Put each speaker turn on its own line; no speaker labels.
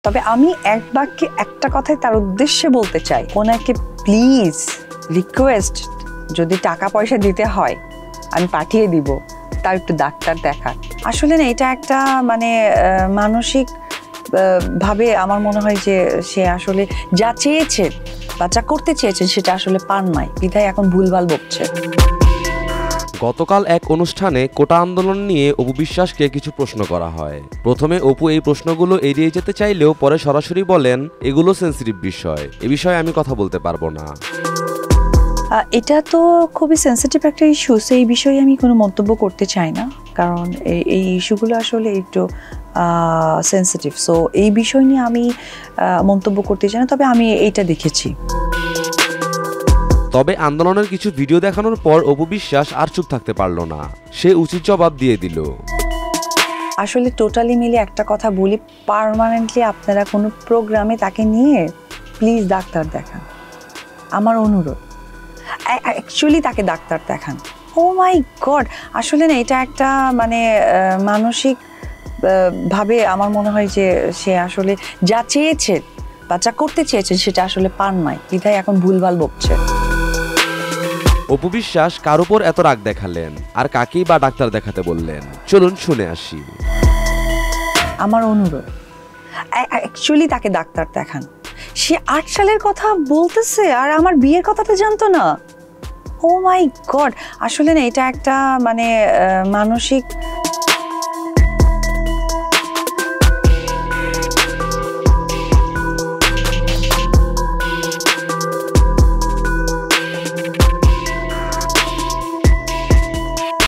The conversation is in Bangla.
তবে আমি এক বাক্যে একটা কথাই তার উদ্দেশ্যে বলতে চাই, ওনাকে প্লিজ রিকোয়েস্ট, যদি টাকা পয়সা দিতে হয় আমি পাঠিয়ে দিব, তাও একটু ডাক্তার দেখান। আসলে না, এটা একটা মানে মানসিক ভাবে আমার মনে হয় যে সে আসলে যা চেয়েছে বা যা করতে চেয়েছেন সেটা আসলে পান নাই, বিধায় এখন ভুলভাল বকছে।
গতকাল এক অনুষ্ঠানে কোটা আন্দোলন নিয়ে অপু বিশ্বাসকে কিছু প্রশ্ন করা হয়। প্রথমে অপু এই প্রশ্নগুলো এড়িয়ে যেতে চাইলেও পরে সরাসরি বলেন, এগুলো সেন্সিটিভ বিষয়, এ বিষয়ে আমি কথা বলতে পারবো না।
এটা তো খুবই সেন্সিটিভ একটা ইস্যু, সেই বিষয়ে আমি কোনো মন্তব্য করতে চাই না, কারণ এই ইস্যুগুলো আসলে একটু সেন্সিটিভ। সো এই বিষয় নিয়ে আমি মন্তব্য করতে চাই না, তবে আমি এইটা দেখেছি।
তবে আন্দোলনের কিছু ভিডিও দেখানোর পর অপু বিশ্বাস আর চুপ থাকতে পারল না, সে উচিত জবাব দিয়ে দিল।
আসলে টোটালি মিলে একটা কথা বলি, পার্মানেন্টলি আপনারা কোনো প্রোগ্রামে তাকে নিয়ে প্লিজ ডাক্তার দেখান, আমার অনুরোধ। অ্যাকচুয়ালি তাকে ডাক্তার দেখান। ও মাই গড, আসলে না, এটা একটা মানে মানসিক ভাবে আমার মনে হয় যে সে আসলে যা চেয়েছে বা যা করতে চেয়েছেন সেটা আসলে পান নাই, বিধায় এখন ভুলভাল বকছে।
অপু বিশ্বাস কার উপর এত রাগ দেখালেন আর কাকেই বা ডাক্তার দেখাতে বললেন, চলুন শুনে আসি।
আমার অনুরোধ, অ্যাকচুয়ালি তাকে ডাক্তার দেখান। সে 8 সালের কথা বলতেছে আর আমার বিয়ের কথা তো জানতো না। ও মাই গড, আসলে না, এটা একটা মানে মানসিক